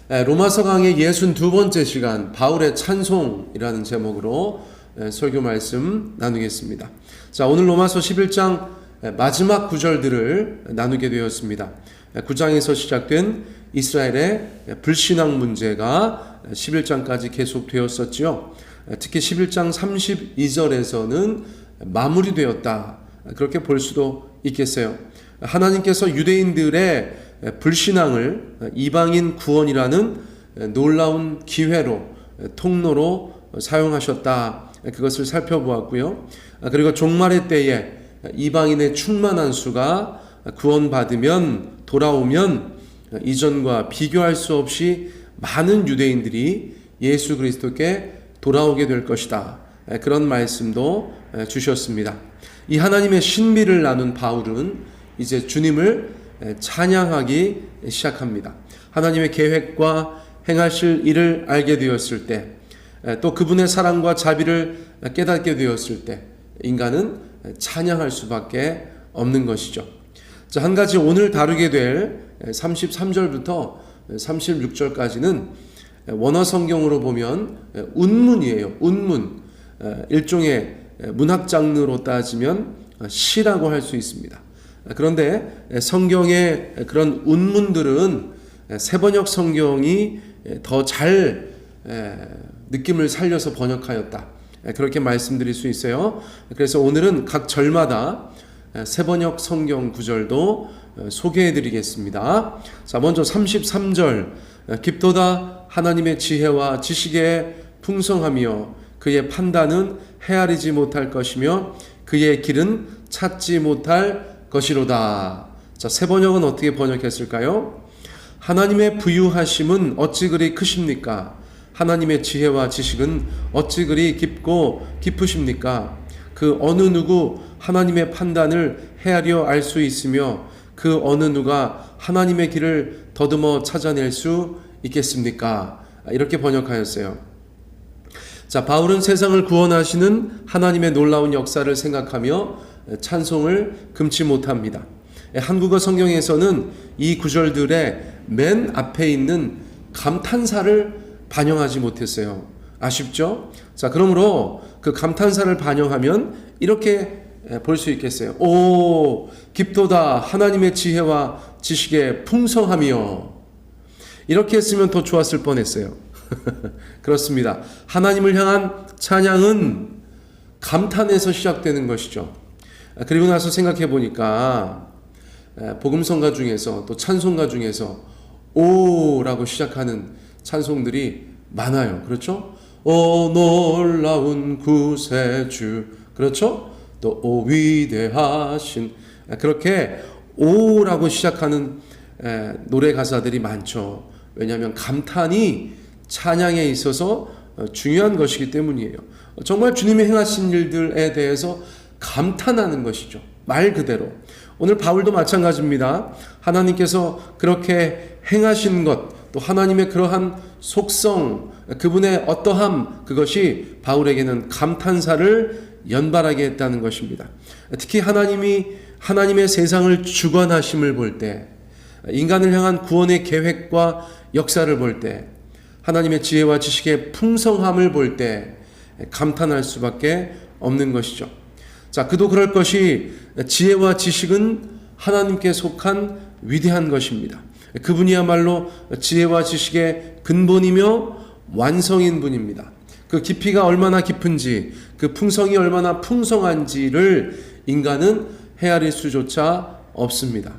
로마서 강의 62번째 시간 바울의 찬송이라는 제목으로 설교 말씀 나누겠습니다. 자, 오늘 로마서 11장 마지막 구절들을 나누게 되었습니다. 9장에서 시작된 이스라엘의 불신앙 문제가 11장까지 계속되었었지요. 특히 11장 32절에서는 마무리되었다, 그렇게 볼 수도 있겠어요. 하나님께서 유대인들의 불신앙을 이방인 구원이라는 놀라운 기회로, 통로로 사용하셨다, 그것을 살펴보았고요. 그리고 종말의 때에 이방인의 충만한 수가 구원받으면, 돌아오면 이전과 비교할 수 없이 많은 유대인들이 예수 그리스도께 돌아오게 될 것이다, 그런 말씀도 주셨습니다. 이 하나님의 신비를 나눈 바울은 이제 주님을 찬양하기 시작합니다. 하나님의 계획과 행하실 일을 알게 되었을 때, 또 그분의 사랑과 자비를 깨닫게 되었을 때 인간은 찬양할 수밖에 없는 것이죠. 자, 한 가지 오늘 다루게 될 33절부터 36절까지는 원어 성경으로 보면 운문이에요. 운문. 일종의 문학 장르로 따지면 시라고 할 수 있습니다. 그런데 성경의 그런 운문들은 새번역 성경이 더 잘 느낌을 살려서 번역하였다, 그렇게 말씀드릴 수 있어요. 그래서 오늘은 각 절마다 새번역 성경 구절도 소개해 드리겠습니다. 자, 먼저 33절, 깊도다 하나님의 지혜와 지식의 풍성하며 그의 판단은 헤아리지 못할 것이며 그의 길은 찾지 못할 것이로다. 자, 새번역은 어떻게 번역했을까요? 하나님의 부유하심은 어찌 그리 크십니까? 하나님의 지혜와 지식은 어찌 그리 깊고 깊으십니까? 그 어느 누구 하나님의 판단을 헤아려 알 수 있으며 그 어느 누가 하나님의 길을 더듬어 찾아낼 수 있겠습니까? 이렇게 번역하였어요. 자, 바울은 세상을 구원하시는 하나님의 놀라운 역사를 생각하며 찬송을 금치 못합니다. 한국어 성경에서는 이 구절들의 맨 앞에 있는 감탄사를 반영하지 못했어요. 아쉽죠? 자, 그러므로 그 감탄사를 반영하면 이렇게 볼 수 있겠어요. 오, 깊도다 하나님의 지혜와 지식의 풍성하며. 이렇게 했으면 더 좋았을 뻔했어요. 그렇습니다. 하나님을 향한 찬양은 감탄에서 시작되는 것이죠. 그리고 나서 생각해 보니까 복음성가 중에서, 또 찬송가 중에서 오라고 시작하는 찬송들이 많아요. 그렇죠? 오 놀라운 구세주, 그렇죠? 또 오 위대하신, 그렇게 오라고 시작하는 노래 가사들이 많죠. 왜냐하면 감탄이 찬양에 있어서 중요한 것이기 때문이에요. 정말 주님이 행하신 일들에 대해서 감탄하는 것이죠. 말 그대로. 오늘 바울도 마찬가지입니다. 하나님께서 그렇게 행하신 것, 또 하나님의 그러한 속성, 그분의 어떠함, 그것이 바울에게는 감탄사를 연발하게 했다는 것입니다. 특히 하나님의 세상을 주관하심을 볼 때, 인간을 향한 구원의 계획과 역사를 볼 때, 하나님의 지혜와 지식의 풍성함을 볼 때 감탄할 수밖에 없는 것이죠. 자, 그도 그럴 것이 지혜와 지식은 하나님께 속한 위대한 것입니다. 그분이야말로 지혜와 지식의 근본이며 완성인 분입니다. 그 깊이가 얼마나 깊은지, 그 풍성이 얼마나 풍성한지를 인간은 헤아릴 수조차 없습니다.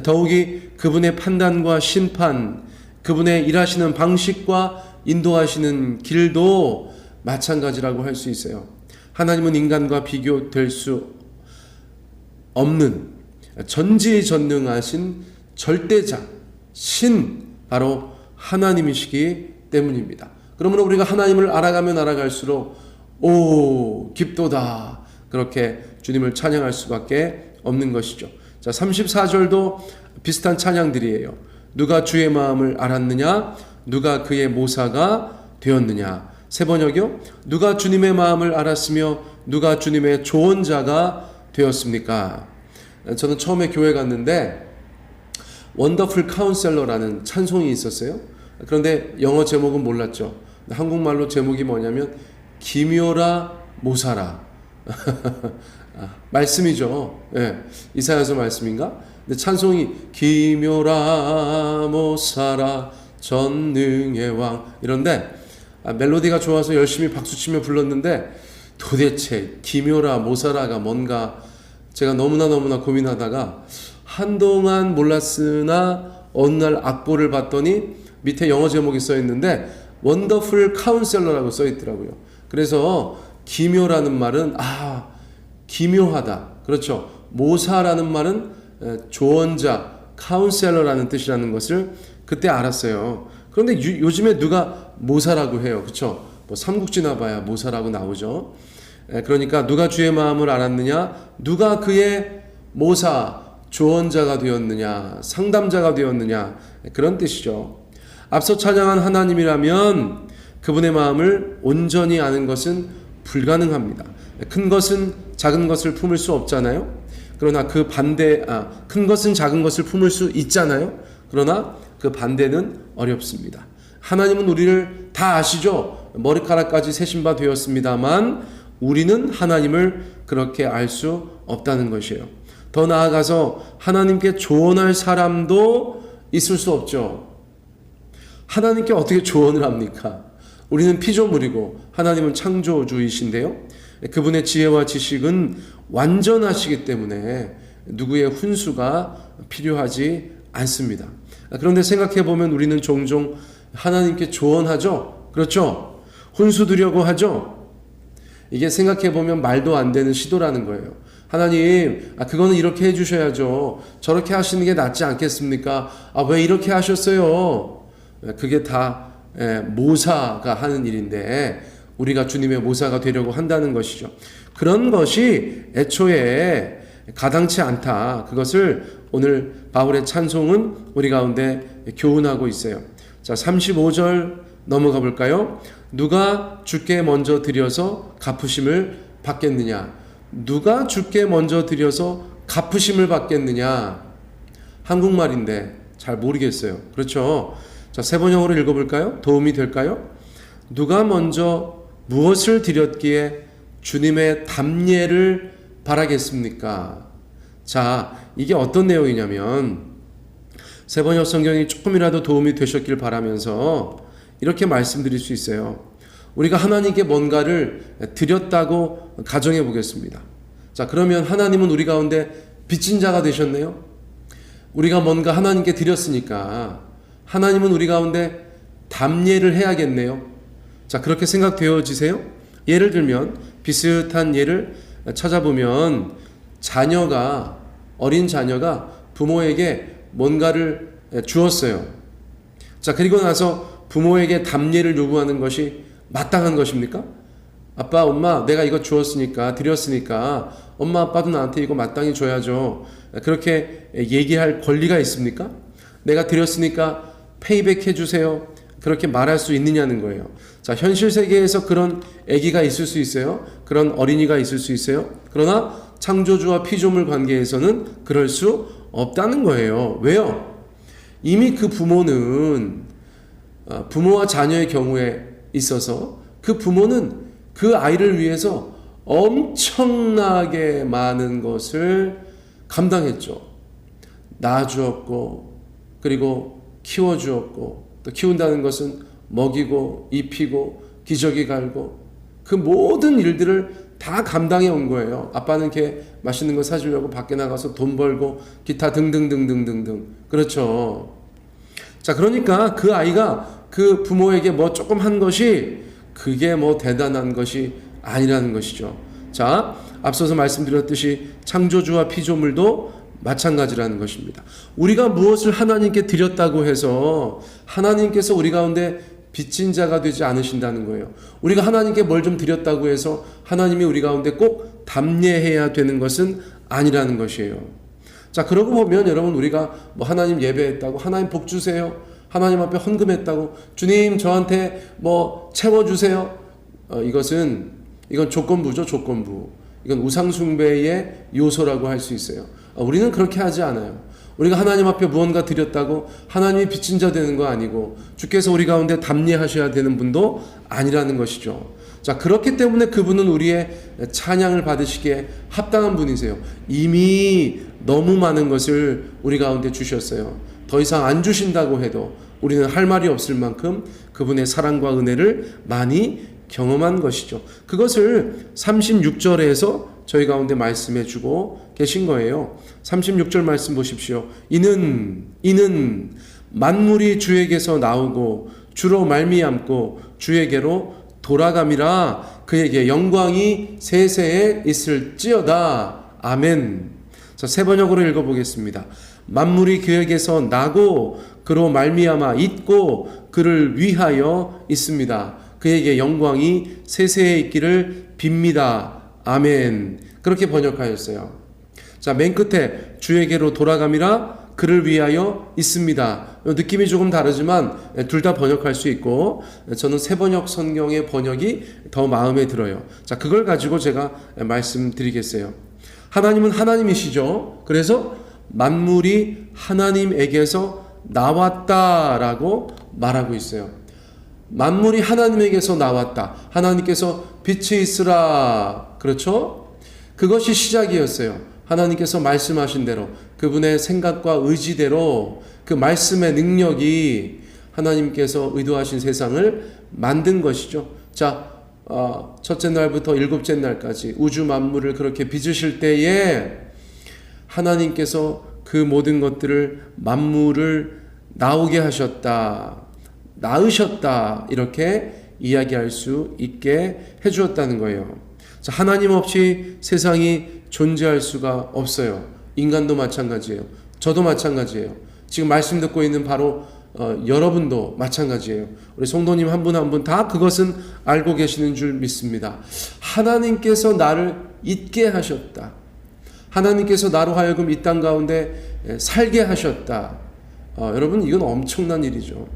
더욱이 그분의 판단과 심판, 그분의 일하시는 방식과 인도하시는 길도 마찬가지라고 할 수 있어요. 하나님은 인간과 비교될 수 없는 전지전능하신 절대자, 신, 바로 하나님이시기 때문입니다. 그러므로 우리가 하나님을 알아가면 알아갈수록 오 깊도다, 그렇게 주님을 찬양할 수밖에 없는 것이죠. 자, 34절도 비슷한 찬양들이에요. 누가 주의 마음을 알았느냐? 누가 그의 모사가 되었느냐? 세 번역이요. 누가 주님의 마음을 알았으며 누가 주님의 조언자가 되었습니까? 저는 처음에 교회 갔는데 원더풀 카운셀러라는 찬송이 있었어요. 그런데 영어 제목은 몰랐죠. 한국말로 제목이 뭐냐면 기묘라 모사라. 말씀이죠. 예, 이사야서 말씀인가? 근데 찬송이 기묘라 모사라 전능의 왕 이런데 멜로디가 좋아서 열심히 박수치며 불렀는데 도대체 기묘라 모사라가 뭔가 제가 너무나 고민하다가 한동안 몰랐으나 어느 날 악보를 봤더니 밑에 영어 제목이 써 있는데 원더풀 카운셀러라고 써 있더라고요. 그래서 기묘라는 말은 기묘하다. 그렇죠. 모사라는 말은 조언자, 카운셀러라는 뜻이라는 것을 그때 알았어요. 그런데 요즘에 누가 모사라고 해요. 그렇죠. 뭐 삼국지나 봐야 모사라고 나오죠. 그러니까 누가 주의 마음을 알았느냐? 누가 그의 모사, 조언자가 되었느냐? 상담자가 되었느냐? 그런 뜻이죠. 앞서 찬양한 하나님이라면 그분의 마음을 온전히 아는 것은 불가능합니다. 큰 것은 작은 것을 품을 수 없잖아요. 그러나 그 반대, 큰 것은 작은 것을 품을 수 있잖아요. 그러나 그 반대는 어렵습니다. 하나님은 우리를 다 아시죠? 머리카락까지 세신 바 되었습니다만 우리는 하나님을 그렇게 알 수 없다는 것이에요. 더 나아가서 하나님께 조언할 사람도 있을 수 없죠. 하나님께 어떻게 조언을 합니까? 우리는 피조물이고 하나님은 창조주이신데요. 그분의 지혜와 지식은 완전하시기 때문에 누구의 훈수가 필요하지 않습니다. 그런데 생각해보면 우리는 종종 하나님께 조언하죠. 그렇죠? 훈수 두려고 하죠. 이게 생각해보면 말도 안 되는 시도라는 거예요. 하나님, 그거는 이렇게 해주셔야죠. 저렇게 하시는 게 낫지 않겠습니까? 왜 이렇게 하셨어요? 그게 다 모사가 하는 일인데 우리가 주님의 모사가 되려고 한다는 것이죠. 그런 것이 애초에 가당치 않다. 그것을 오늘 바울의 찬송은 우리 가운데 교훈하고 있어요. 자, 35절 넘어가 볼까요? 누가 주께 먼저 드려서 갚으심을 받겠느냐? 누가 주께 먼저 드려서 갚으심을 받겠느냐? 한국말인데 잘 모르겠어요. 그렇죠? 자, 세 번역으로 읽어볼까요? 도움이 될까요? 누가 먼저 무엇을 드렸기에 주님의 답례를 바라겠습니까? 자, 이게 어떤 내용이냐면 세 번역 성경이 조금이라도 도움이 되셨길 바라면서 이렇게 말씀드릴 수 있어요. 우리가 하나님께 뭔가를 드렸다고 가정해 보겠습니다. 자, 그러면 하나님은 우리 가운데 빚진 자가 되셨네요. 우리가 뭔가 하나님께 드렸으니까 하나님은 우리 가운데 답례를 해야겠네요. 자, 그렇게 생각되어지세요? 예를 들면 비슷한 예를 찾아보면 어린 자녀가 부모에게 뭔가를 주었어요. 자, 그리고 나서 부모에게 답례를 요구하는 것이 마땅한 것입니까? 아빠, 엄마, 내가 이거 주었으니까, 드렸으니까 엄마, 아빠도 나한테 이거 마땅히 줘야죠. 그렇게 얘기할 권리가 있습니까? 내가 드렸으니까 페이백 해주세요. 그렇게 말할 수 있느냐는 거예요. 자, 현실 세계에서 그런 아기가 있을 수 있어요. 그런 어린이가 있을 수 있어요. 그러나 창조주와 피조물 관계에서는 그럴 수 없다는 거예요. 왜요? 이미 그 부모는 부모와 자녀의 경우에 있어서 그 부모는 그 아이를 위해서 엄청나게 많은 것을 감당했죠. 낳아주었고 그리고 키워주었고 또 키운다는 것은 먹이고 입히고 기저귀 갈고 그 모든 일들을 다 감당해 온 거예요. 아빠는 걔 맛있는 거 사주려고 밖에 나가서 돈 벌고 기타 등등등등등등. 그렇죠. 자, 그러니까 그 아이가 그 부모에게 뭐 조금 한 것이 그게 뭐 대단한 것이 아니라는 것이죠. 자, 앞서서 말씀드렸듯이 창조주와 피조물도 마찬가지라는 것입니다. 우리가 무엇을 하나님께 드렸다고 해서 하나님께서 우리 가운데 빚진 자가 되지 않으신다는 거예요. 우리가 하나님께 뭘 좀 드렸다고 해서 하나님이 우리 가운데 꼭 답례해야 되는 것은 아니라는 것이에요. 자, 그러고 보면 여러분 우리가 뭐 하나님 예배했다고 하나님 복 주세요. 하나님 앞에 헌금했다고 주님 저한테 뭐 채워주세요. 이건 조건부죠. 조건부. 이건 우상숭배의 요소라고 할 수 있어요. 우리는 그렇게 하지 않아요. 우리가 하나님 앞에 무언가 드렸다고 하나님이 빚진 자 되는 거 아니고 주께서 우리 가운데 담례하셔야 되는 분도 아니라는 것이죠. 자, 그렇기 때문에 그분은 우리의 찬양을 받으시기에 합당한 분이세요. 이미 너무 많은 것을 우리 가운데 주셨어요. 더 이상 안 주신다고 해도 우리는 할 말이 없을 만큼 그분의 사랑과 은혜를 많이 경험한 것이죠. 그것을 36절에서 저희 가운데 말씀해 주고 계신 거예요. 36절 말씀 보십시오. 이는 만물이 주에게서 나오고 주로 말미암고 주에게로 돌아감이라 그에게 영광이 세세에 있을지어다. 아멘. 자, 세 번역으로 읽어보겠습니다. 만물이 그에게서 나고 그로 말미암아 있고 그를 위하여 있습니다. 그에게 영광이 세세에 있기를 빕니다. 아멘. 그렇게 번역하였어요. 자, 맨 끝에 주에게로 돌아감이라 그를 위하여 있습니다. 느낌이 조금 다르지만 둘 다 번역할 수 있고 저는 세 번역 성경의 번역이 더 마음에 들어요. 자, 그걸 가지고 제가 말씀드리겠어요. 하나님은 하나님이시죠. 그래서 만물이 하나님에게서 나왔다라고 말하고 있어요. 만물이 하나님에게서 나왔다. 하나님께서 빛이 있으라. 그렇죠? 그것이 시작이었어요. 하나님께서 말씀하신 대로 그분의 생각과 의지대로 그 말씀의 능력이 하나님께서 의도하신 세상을 만든 것이죠. 자, 첫째 날부터 일곱째 날까지 우주 만물을 그렇게 빚으실 때에 하나님께서 그 모든 것들을 만물을 나오게 하셨다. 낳으셨다. 이렇게 이야기할 수 있게 해주었다는 거예요. 자, 하나님 없이 세상이 존재할 수가 없어요. 인간도 마찬가지예요. 저도 마찬가지예요. 지금 말씀 듣고 있는 바로 여러분도 마찬가지예요. 우리 성도님 한 분 한 분 다 그것은 알고 계시는 줄 믿습니다. 하나님께서 나를 있게 하셨다. 하나님께서 나로 하여금 이 땅 가운데 살게 하셨다. 여러분, 이건 엄청난 일이죠.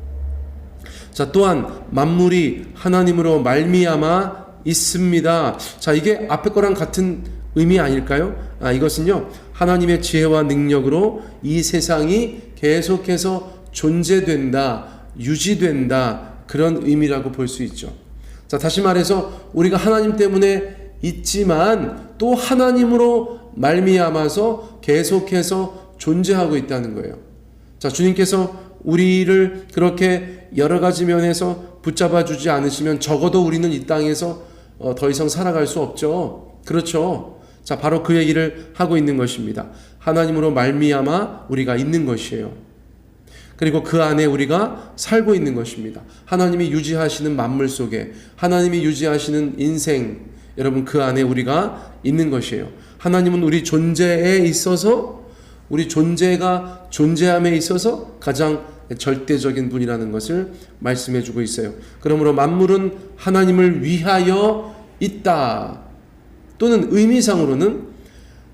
자, 또한 만물이 하나님으로 말미암아 있습니다. 자, 이게 앞에 거랑 같은 의미 아닐까요? 이것은요, 하나님의 지혜와 능력으로 이 세상이 계속해서 존재된다, 유지된다, 그런 의미라고 볼 수 있죠. 자, 다시 말해서 우리가 하나님 때문에 있지만 또 하나님으로 말미암아서 계속해서 존재하고 있다는 거예요. 자, 주님께서 우리를 그렇게 여러 가지 면에서 붙잡아 주지 않으시면 적어도 우리는 이 땅에서 더 이상 살아갈 수 없죠. 그렇죠. 자, 바로 그 얘기를 하고 있는 것입니다. 하나님으로 말미암아 우리가 있는 것이에요. 그리고 그 안에 우리가 살고 있는 것입니다. 하나님이 유지하시는 만물 속에, 하나님이 유지하시는 인생, 여러분 그 안에 우리가 있는 것이에요. 하나님은 우리 존재에 있어서, 우리 존재가 존재함에 있어서 가장 절대적인 분이라는 것을 말씀해 주고 있어요. 그러므로 만물은 하나님을 위하여 있다. 또는 의미상으로는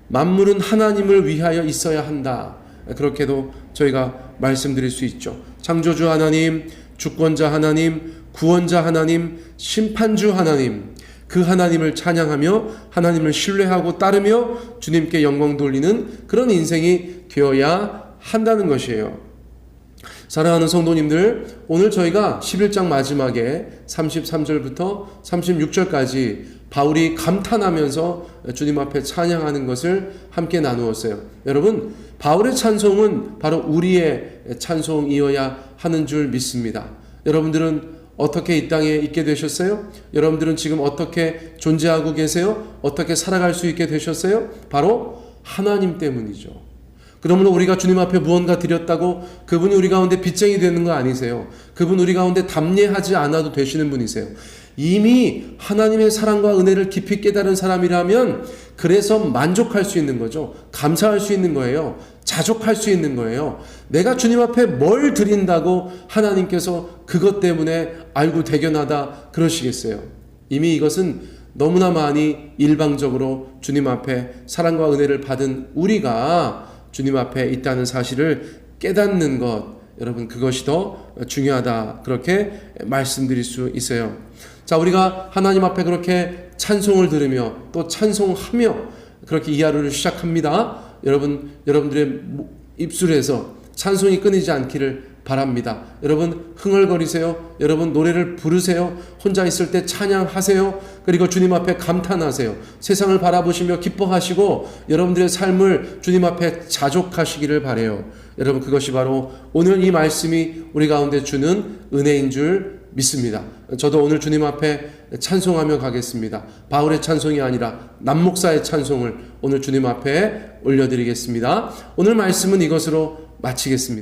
만물은 하나님을 위하여 있어야 한다. 그렇게도 저희가 말씀드릴 수 있죠. 창조주 하나님, 주권자 하나님, 구원자 하나님, 심판주 하나님, 그 하나님을 찬양하며 하나님을 신뢰하고 따르며 주님께 영광 돌리는 그런 인생이 되어야 한다는 것이에요. 사랑하는 성도님들, 오늘 저희가 11장 마지막에 33절부터 36절까지 바울이 감탄하면서 주님 앞에 찬양하는 것을 함께 나누었어요. 여러분, 바울의 찬송은 바로 우리의 찬송이어야 하는 줄 믿습니다. 여러분들은 어떻게 이 땅에 있게 되셨어요? 여러분들은 지금 어떻게 존재하고 계세요? 어떻게 살아갈 수 있게 되셨어요? 바로 하나님 때문이죠. 그러므로 우리가 주님 앞에 무언가 드렸다고 그분이 우리 가운데 빚쟁이 되는 거 아니세요. 그분 우리 가운데 담례하지 않아도 되시는 분이세요. 이미 하나님의 사랑과 은혜를 깊이 깨달은 사람이라면 그래서 만족할 수 있는 거죠. 감사할 수 있는 거예요. 자족할 수 있는 거예요. 내가 주님 앞에 뭘 드린다고 하나님께서 그것 때문에 알고 대견하다 그러시겠어요. 이미 이것은 너무나 많이 일방적으로 주님 앞에 사랑과 은혜를 받은 우리가 주님 앞에 있다는 사실을 깨닫는 것, 여러분 그것이 더 중요하다 그렇게 말씀드릴 수 있어요. 자, 우리가 하나님 앞에 그렇게 찬송을 들으며 또 찬송하며 그렇게 이 하루를 시작합니다. 여러분들의 입술에서 찬송이 끊이지 않기를 바랍니다. 여러분 흥얼거리세요. 여러분 노래를 부르세요. 혼자 있을 때 찬양하세요. 그리고 주님 앞에 감탄하세요. 세상을 바라보시며 기뻐하시고 여러분들의 삶을 주님 앞에 자족하시기를 바라요. 여러분 그것이 바로 오늘 이 말씀이 우리 가운데 주는 은혜인 줄 믿습니다. 저도 오늘 주님 앞에 찬송하며 가겠습니다. 바울의 찬송이 아니라 남목사의 찬송을 오늘 주님 앞에 올려드리겠습니다. 오늘 말씀은 이것으로 마치겠습니다.